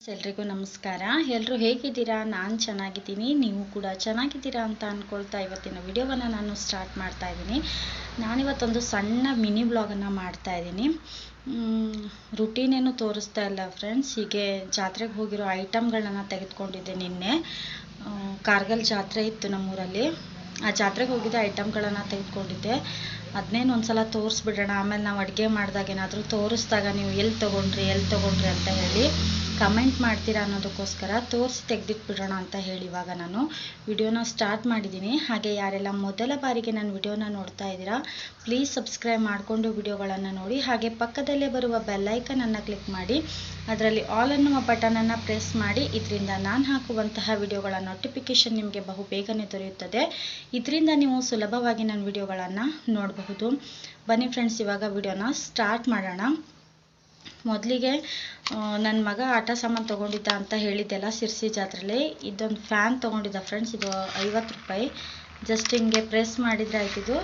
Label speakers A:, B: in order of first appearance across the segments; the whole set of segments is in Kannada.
A: ಎಲ್ರಿಗೂ ನಮಸ್ಕಾರ. ಎಲ್ಲರೂ ಹೇಗಿದ್ದೀರಾ? ನಾನು ಚೆನ್ನಾಗಿದ್ದೀನಿ, ನೀವು ಕೂಡ ಚೆನ್ನಾಗಿದ್ದೀರಾ ಅಂತ ಅಂದ್ಕೊಳ್ತಾ ಇವತ್ತಿನ ವಿಡಿಯೋವನ್ನು ನಾನು ಸ್ಟಾರ್ಟ್ ಮಾಡ್ತಾ ಇದ್ದೀನಿ. ನಾನಿವತ್ತೊಂದು ಸಣ್ಣ ಮಿನಿ ವ್ಲಾಗನ್ನು ಮಾಡ್ತಾ ಇದ್ದೀನಿ. ರುಟೀನ್ ಏನು ತೋರಿಸ್ತಾ ಇಲ್ಲ ಫ್ರೆಂಡ್ಸ್. ಹೀಗೆ ಜಾತ್ರೆಗೆ ಹೋಗಿರೋ ಐಟಮ್ಗಳನ್ನ ತೆಗೆದುಕೊಂಡಿದ್ದೆ. ನಿನ್ನೆ ಕಾರ್ಗಲ್ ಜಾತ್ರೆ ಇತ್ತು ನಮ್ಮೂರಲ್ಲಿ. ಆ ಜಾತ್ರೆಗೆ ಹೋಗಿದ್ದ ಐಟಮ್ಗಳನ್ನು ತೆಗೆದುಕೊಂಡಿದ್ದೆ. ಅದನ್ನೇನು ಒಂದ್ಸಲ ತೋರಿಸ್ಬಿಡೋಣ. ಆಮೇಲೆ ನಾವು ಅಡುಗೆ ಮಾಡಿದಾಗ ಏನಾದರೂ ತೋರಿಸ್ದಾಗ ನೀವು ಎಲ್ಲಿ ತೊಗೊಂಡ್ರಿ ಅಂತ ಹೇಳಿ ಕಮೆಂಟ್ ಮಾಡ್ತೀರಾ ಅನ್ನೋದಕ್ಕೋಸ್ಕರ ತೋರಿಸಿ ತೆಗೆದಿಟ್ಬಿಡೋಣ ಅಂತ ಹೇಳಿ ಇವಾಗ ನಾನು ವಿಡಿಯೋನ ಸ್ಟಾರ್ಟ್ ಮಾಡಿದ್ದೀನಿ. ಹಾಗೆ ಯಾರೆಲ್ಲ ಮೊದಲ ಬಾರಿಗೆ ನನ್ನ ವಿಡಿಯೋನ ನೋಡ್ತಾ ಇದ್ದೀರಾ, ಪ್ಲೀಸ್ ಸಬ್ಸ್ಕ್ರೈಬ್ ಮಾಡಿಕೊಂಡು ವಿಡಿಯೋಗಳನ್ನು ನೋಡಿ. ಹಾಗೆ ಪಕ್ಕದಲ್ಲೇ ಬರುವ ಬೆಲ್ಲೈಕನನ್ನು ಕ್ಲಿಕ್ ಮಾಡಿ ಅದರಲ್ಲಿ ಆಲ್ ಅನ್ನುವ ಬಟನನ್ನು ಪ್ರೆಸ್ ಮಾಡಿ. ಇದರಿಂದ ನಾನು ಹಾಕುವಂತಹ ವಿಡಿಯೋಗಳ ನೋಟಿಫಿಕೇಷನ್ ನಿಮಗೆ ಬಹು ಬೇಗನೆ ದೊರೆಯುತ್ತದೆ. ಇದರಿಂದ ನೀವು ಸುಲಭವಾಗಿ ನನ್ನ ವಿಡಿಯೋಗಳನ್ನು ನೋಡಬಹುದು. ಬನ್ನಿ ಫ್ರೆಂಡ್ಸ್, ಇವಾಗ ವಿಡಿಯೋನ ಸ್ಟಾರ್ಟ್ ಮಾಡೋಣ. ಮೊದಲಿಗೆ ನನ್ನ ಮಗ ಆಟ ಸಾಮಾನು ತೊಗೊಂಡಿದ್ದ ಅಂತ ಹೇಳಿದ್ದೆಲ್ಲ ಸಿರ್ಸಿ ಜಾತ್ರೆಯಲ್ಲಿ. ಇದೊಂದು ಫ್ಯಾನ್ ತೊಗೊಂಡಿದ್ದ ಫ್ರೆಂಡ್ಸ್. ಇದು 50 ರೂಪಾಯಿ. ಜಸ್ಟ್ ಹಿಂಗೆ ಪ್ರೆಸ್ ಮಾಡಿದರೆ ಆಯ್ತಿದ್ದು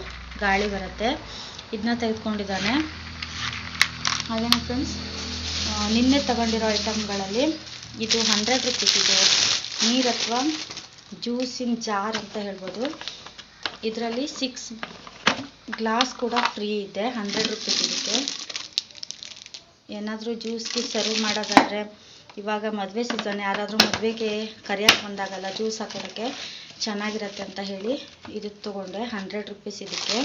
A: ಗಾಳಿ ಬರುತ್ತೆ. ಇದನ್ನ ತೆಗೆದುಕೊಂಡಿದ್ದಾನೆ. ಹಾಗೇನೆ ಫ್ರೆಂಡ್ಸ್, ನಿನ್ನೆ ತಗೊಂಡಿರೋ ಐಟಮ್ಗಳಲ್ಲಿ ಇದು 100 ರೂಪೀಸ್. ಇದು ನೀರು ಅಥವಾ ಜ್ಯೂಸಿನ ಜಾರ್ ಅಂತ ಹೇಳ್ಬೋದು. ಇದರಲ್ಲಿ 6 ಗ್ಲಾಸ್ ಕೂಡ ಫ್ರೀ ಇದೆ. 100 ರೂಪೀಸ್ ಇದಕ್ಕೆ. ಏನಾದರೂ ಜ್ಯೂಸ್ಗೆ ಸರ್ವ್ ಮಾಡೋದಾದರೆ, ಇವಾಗ ಮದುವೆ ಸೀಸನ್, ಯಾರಾದರೂ ಮದುವೆಗೆ ಕರಿಯಕ್ಕೆ ಬಂದಾಗಲ್ಲ ಜ್ಯೂಸ್ ಹಾಕೋದಕ್ಕೆ ಚೆನ್ನಾಗಿರುತ್ತೆ ಅಂತ ಹೇಳಿ ಇದಕ್ಕೆ ತೊಗೊಂಡೆ. 100 ರೂಪೀಸ್ ಇದಕ್ಕೆ.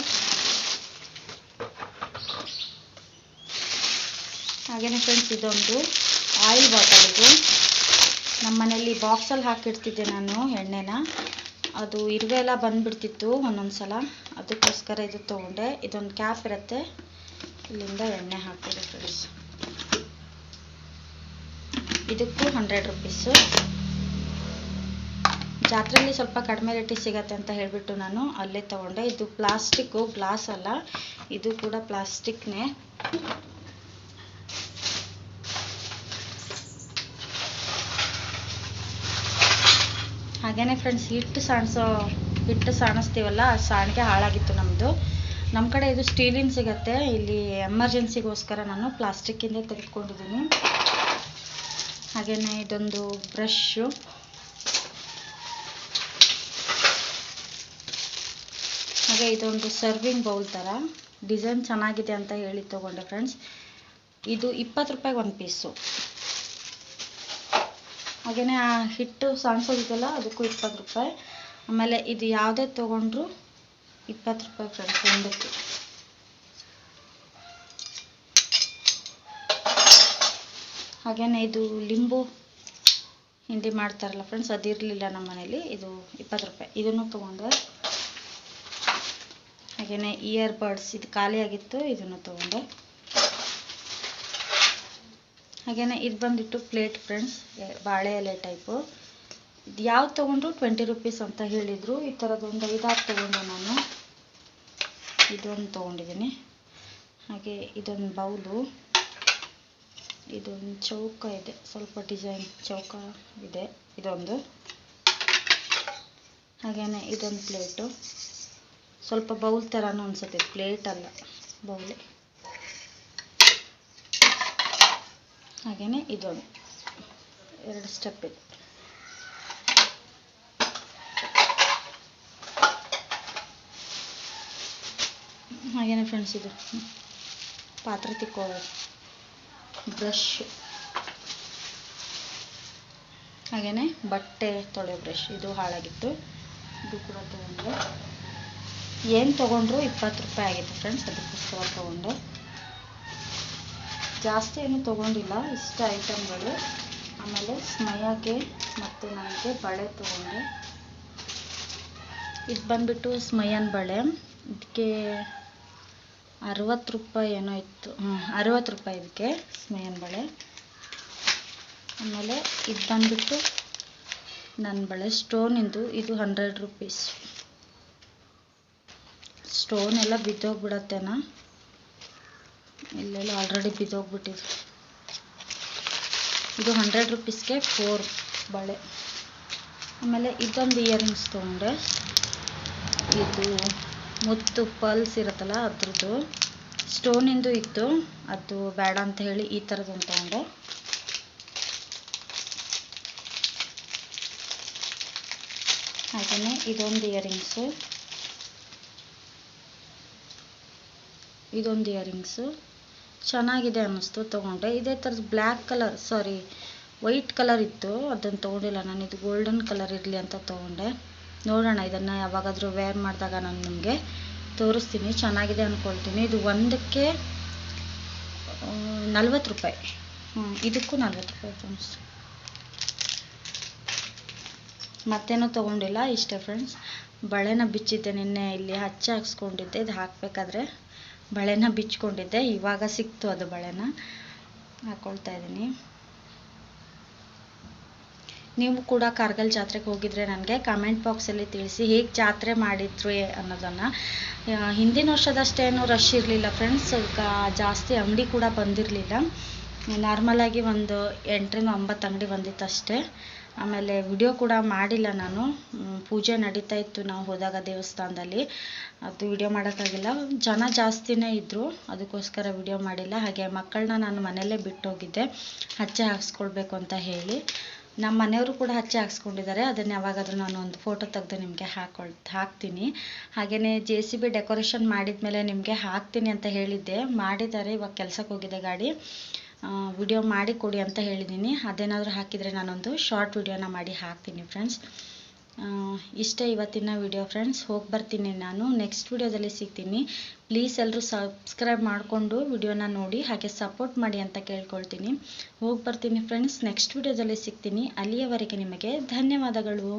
A: ಹಾಗೆಯೇ ಫ್ರೆಂಡ್ಸ್, ಇದೊಂದು ಆಯಿಲ್ ಬಾಟಲ್. ಇದು ನಮ್ಮ ಮನೆಯಲ್ಲಿ ಬಾಕ್ಸಲ್ಲಿ ಹಾಕಿಡ್ತಿದ್ದೆ ನಾನು ಎಣ್ಣೆನ. ಅದು ಇರುವೆ ಎಲ್ಲ ಬಂದುಬಿಡ್ತಿತ್ತು ಒಂದೊಂದು ಸಲ, ಅದಕ್ಕೋಸ್ಕರ ಇದು ತೊಗೊಂಡೆ. ಇದೊಂದು ಕ್ಯಾಪ್ ಇರುತ್ತೆ, ಇಲ್ಲಿಂದ ಎಣ್ಣೆ ಹಾಕೋದು ಫ್ರೆಂಡ್ಸ್. ಇದಕ್ಕೂ 100 ರೂಪೀಸು. ಜಾತ್ರೆಯಲ್ಲಿ ಸ್ವಲ್ಪ ಕಡಿಮೆ ರೇಟಿಗೆ ಸಿಗತ್ತೆ ಅಂತ ಹೇಳಿಬಿಟ್ಟು ನಾನು ಅಲ್ಲೇ ತೊಗೊಂಡೆ. ಇದು ಪ್ಲಾಸ್ಟಿಕ್ಕು, ಗ್ಲಾಸ್ ಅಲ್ಲ, ಇದು ಕೂಡ ಪ್ಲಾಸ್ಟಿಕ್ನೇ. ಹಾಗೇನೆ ಫ್ರೆಂಡ್ಸ್, ಹಿಟ್ಟು ಸಾಣಿಸ್ತೀವಲ್ಲ, ಆ ಸಾಣಿಗೆ ಹಾಳಾಗಿತ್ತು ನಮ್ಮದು. ನಮ್ಮ ಕಡೆ ಇದು ಸ್ಟೀಲಿನ ಸಿಗತ್ತೆ. ಇಲ್ಲಿ ಎಮರ್ಜೆನ್ಸಿಗೋಸ್ಕರ ನಾನು ಪ್ಲಾಸ್ಟಿಕ್ಕಿಂದ ತೆಗೆದುಕೊಂಡಿದ್ದೀನಿ. ಹಾಗೆಯೇ ಇದೊಂದು ಬ್ರಷು. ಹಾಗೆ ಇದೊಂದು ಸರ್ವಿಂಗ್ ಬೌಲ್ ಥರ ಡಿಸೈನ್ ಚೆನ್ನಾಗಿದೆ ಅಂತ ಹೇಳಿ ತೊಗೊಂಡೆ ಫ್ರೆಂಡ್ಸ್. ಇದು 20 ರೂಪಾಯಿಗೆ ಒಂದು ಪೀಸು. ಹಾಗೆಯೇ ಆ ಹಿಟ್ಟು ಸಾಣಿಸೋದಿದೆಯಲ್ಲ, ಅದಕ್ಕೂ 20 ರೂಪಾಯಿ. ಆಮೇಲೆ ಇದು ಯಾವುದೇ ತೊಗೊಂಡ್ರು 20 ರೂಪಾಯಿ ಫ್ರೆಂಡ್ಸ್ ಒಂದಕ್ಕೆ. ಹಾಗೆಯೇ ಇದು ಲಿಂಬು ಹಿಂಡಿ ಮಾಡ್ತಾರಲ್ಲ ಫ್ರೆಂಡ್ಸ್, ಅದಿರಲಿಲ್ಲ ನಮ್ಮ ಮನೇಲಿ. ಇದು 20 ರೂಪಾಯಿ. ಇದನ್ನು ತೊಗೊಂಡೆ. ಹಾಗೆಯೇ ಇಯರ್ ಬಡ್ಸ್, ಇದು ಖಾಲಿಯಾಗಿತ್ತು, ಇದನ್ನು ತೊಗೊಂಡೆ. ಹಾಗೆಯೇ ಇದು ಬಂದುಬಿಟ್ಟು ಪ್ಲೇಟ್ ಫ್ರೆಂಡ್ಸ್, ಬಾಳೆ ಎಲೆ ಟೈಪು. ಇದು ಯಾವ್ದು ತೊಗೊಂಡ್ರು 20 ರೂಪೀಸ್ ಅಂತ ಹೇಳಿದರು. ಈ ಥರದೊಂದು 5-6 ತೊಗೊಂಡೆ ನಾನು. ಇದೊಂದು ತೊಗೊಂಡಿದ್ದೀನಿ. ಹಾಗೆ ಇದೊಂದು ಬೌಲು. ಇದೊಂದು ಚೌಕ ಇದೆ, ಸ್ವಲ್ಪ ಡಿಸೈನ್ ಚೌಕ ಇದೆ ಇದೊಂದು. ಹಾಗೆಯೇ ಇದೊಂದು ಪ್ಲೇಟು, ಸ್ವಲ್ಪ ಬೌಲ್ ಥರನೂ ಅನಿಸುತ್ತೆ, ಪ್ಲೇಟ್ ಅಲ್ಲ ಬೌಲೆ. ಹಾಗೆಯೇ ಇದೊಂದು 2 ಸ್ಟೆಪ್ ಇದೆ. ಹಾಗೆಯೇ ಫ್ರೆಂಡ್ಸ್, ಇದು ಪಾತ್ರೆ ತಿಕ್ಕೋ ಬ್ರಷ್. ಹಾಗೆಯೇ ಬಟ್ಟೆ ತೊಳೆಯೋ ಬ್ರಷ್, ಇದು ಹಾಳಾಗಿತ್ತು, ಇದು ಕೂಡ ತೊಗೊಂಡೆ. ಏನು ತೊಗೊಂಡ್ರು 20 ರೂಪಾಯಿ ಆಗಿತ್ತು ಫ್ರೆಂಡ್ಸ್, ಅದಕ್ಕೋಸ್ಕರ ತೊಗೊಂಡೆ. ಜಾಸ್ತಿ ಏನು ತೊಗೊಂಡಿಲ್ಲ, ಇಷ್ಟ ಐಟಮ್ಗಳು. ಆಮೇಲೆ ಸ್ಮೈಯಾಗೆ ಮತ್ತು ನನಗೆ ಬಳೆ ತೊಗೊಂಡೆ. ಇದು ಬಂದುಬಿಟ್ಟು ಸ್ಮೈಯನ್ ಬಳೆ. ಇದಕ್ಕೆ 60 ರೂಪಾಯಿ ಏನೋ ಇತ್ತು. 60 ರೂಪಾಯಿ ಇದಕ್ಕೆ ಸ್ಮೈಯನ್ ಬಳೆ. ಆಮೇಲೆ ಇದು ಬಂದುಬಿಟ್ಟು ನನ್ನ ಬಳೆ ಸ್ಟೋನಿಂದು. ಇದು 100 ರೂಪೀಸ್. ಸ್ಟೋನ್ ಎಲ್ಲ ಬಿದ್ದೋಗ್ಬಿಡತ್ತೇನಾ, ಇಲ್ಲೆಲ್ಲ ಆಲ್ರೆಡಿ ಬಿದ್ದೋಗ್ಬಿಟ್ಟಿದೆ. ಇದು 100 ರೂಪೀಸ್ಗೆ 4 ಬಳೆ. ಆಮೇಲೆ ಇದೊಂದು ಇಯರಿಂಗ್ಸ್ ತೊಗೊಂಡೆ. ಇದು ಮುತ್ತು ಪಲ್ಸ್ ಇರುತ್ತಲ್ಲ ಅದ್ರದ್ದು. ಸ್ಟೋನಿಂದು ಇತ್ತು, ಅದು ಬೇಡ ಅಂತ ಹೇಳಿ ಈ ಥರದೊಂದು ತೊಗೊಂಡೆ. ಹಾಗೆಯೇ ಇದೊಂದು ಇಯರಿಂಗ್ಸು ಚೆನ್ನಾಗಿದೆ ಅನ್ನಿಸ್ತು, ತೊಗೊಂಡೆ. ಇದೇ ಥರದ ಬ್ಲ್ಯಾಕ್ ಕಲರ್ ವೈಟ್ ಕಲರ್ ಇತ್ತು, ಅದನ್ನು ತೊಗೊಂಡಿಲ್ಲ ನಾನು. ಇದು ಗೋಲ್ಡನ್ ಕಲರ್ ಇರಲಿ ಅಂತ ತೊಗೊಂಡೆ. ನೋಡೋಣ, ಇದನ್ನು ಯಾವಾಗಾದರೂ ವೇರ್ ಮಾಡಿದಾಗ ನಾನು ನಿಮಗೆ ತೋರಿಸ್ತೀನಿ. ಚೆನ್ನಾಗಿದೆ ಅಂದ್ಕೊಳ್ತೀನಿ. ಇದು ಒಂದಕ್ಕೆ 40 ರೂಪಾಯಿ. ಇದಕ್ಕೂ 40 ರೂಪಾಯಿ ಫ್ರೆಂಡ್ಸ್. ಮತ್ತೇನೂ ತೊಗೊಂಡಿಲ್ಲ, ಇಷ್ಟೇ ಫ್ರೆಂಡ್ಸ್. ಬಳೆನ ಬಿಚ್ಚಿದ್ದೆ ನಿನ್ನೆ, ಇಲ್ಲಿ ಹಚ್ಚ ಹಾಕ್ಸ್ಕೊಂಡಿದ್ದೆ. ಇದು ಹಾಕಬೇಕಾದ್ರೆ ಬಳೆನ ಬಿಚ್ಕೊಂಡಿದ್ದೆ, ಇವಾಗ ಸಿಕ್ತು ಅದು ಬಳೆನ ಹಾಕ್ಕೊಳ್ತಾ ಇದ್ದೀನಿ. ನೀವು ಕೂಡ ಕಾರ್ಗಲ್ ಜಾತ್ರೆಗೆ ಹೋಗಿದ್ರೆ ನನಗೆ ಕಾಮೆಂಟ್ ಬಾಕ್ಸಲ್ಲಿ ತಿಳಿಸಿ ಹೇಗೆ ಜಾತ್ರೆ ಮಾಡಿದ್ರು ಅನ್ನೋದನ್ನು. ಹಿಂದಿನ ವರ್ಷದಷ್ಟೇನು ರಶ್ ಇರಲಿಲ್ಲ ಫ್ರೆಂಡ್ಸ್, ಜಾಸ್ತಿ ಅಂಗಡಿ ಕೂಡ ಬಂದಿರಲಿಲ್ಲ. ನಾರ್ಮಲಾಗಿ ಒಂದು 8-9 ಅಂಗಡಿ ಬಂದಿತ್ತು ಅಷ್ಟೇ. ಆಮೇಲೆ ವಿಡಿಯೋ ಕೂಡ ಮಾಡಿಲ್ಲ ನಾನು, ಪೂಜೆ ನಡೀತಾ ಇತ್ತು ನಾವು ಹೋದಾಗ ದೇವಸ್ಥಾನದಲ್ಲಿ, ಅದು ವಿಡಿಯೋ ಮಾಡೋಕ್ಕಾಗಿಲ್ಲ. ಜನ ಜಾಸ್ತಿನೇ ಇದ್ದರು, ಅದಕ್ಕೋಸ್ಕರ ವಿಡಿಯೋ ಮಾಡಿಲ್ಲ. ಹಾಗೆ ಮಕ್ಕಳನ್ನ ನಾನು ಮನೆಯಲ್ಲೇ ಬಿಟ್ಟು ಹೋಗಿದ್ದೆ ಹಚ್ಚೆ ಹಾಕ್ಸ್ಕೊಳ್ಬೇಕು ಅಂತ ಹೇಳಿ. ನಮ್ಮ ಮನೆಯವರು ಕೂಡ ಹಚ್ಚೆ ಹಾಕ್ಸ್ಕೊಂಡಿದ್ದಾರೆ. ಅದನ್ನು ಯಾವಾಗಾದರೂ ನಾನು ಒಂದು ಫೋಟೋ ತೆಗೆದು ನಿಮಗೆ ಹಾಕ್ತೀನಿ. ಹಾಗೆಯೇ JCB ಡೆಕೋರೇಷನ್ ಮಾಡಿದ ಮೇಲೆ ನಿಮಗೆ ಹಾಕ್ತೀನಿ ಅಂತ ಹೇಳಿದ್ದೆ, ಮಾಡಿದ್ದಾರೆ. ಇವಾಗ ಕೆಲಸಕ್ಕೆ ಹೋಗಿದೆ ಗಾಡಿ. ವಿಡಿಯೋ ಮಾಡಿ ಕೊಡಿ ಅಂತ ಹೇಳಿದ್ದೀನಿ. ಅದೇನಾದರೂ ಹಾಕಿದರೆ ನಾನೊಂದು ಶಾರ್ಟ್ ವಿಡಿಯೋನ ಮಾಡಿ ಹಾಕ್ತೀನಿ ಫ್ರೆಂಡ್ಸ್. ಇಷ್ಟೇ ಇವತ್ತಿನ ವಿಡಿಯೋ ಫ್ರೆಂಡ್ಸ್. ಹೋಗಿ ಬರ್ತೀನಿ ನಾನು, ನೆಕ್ಸ್ಟ್ ವಿಡಿಯೋದಲ್ಲಿ ಸಿಗ್ತೀನಿ. ಪ್ಲೀಸ್ ಎಲ್ಲರೂ ಸಬ್ಸ್ಕ್ರೈಬ್ ಮಾಡಿಕೊಂಡು ವಿಡಿಯೋನ ನೋಡಿ, ಹಾಗೆ ಸಪೋರ್ಟ್ ಮಾಡಿ ಅಂತ ಕೇಳ್ಕೊಳ್ತೀನಿ. ಹೋಗಿ ಬರ್ತೀನಿ ಫ್ರೆಂಡ್ಸ್, ನೆಕ್ಸ್ಟ್ ವಿಡಿಯೋದಲ್ಲಿ ಸಿಗ್ತೀನಿ. ಅಲ್ಲಿಯವರೆಗೆ ನಿಮಗೆ ಧನ್ಯವಾದಗಳು.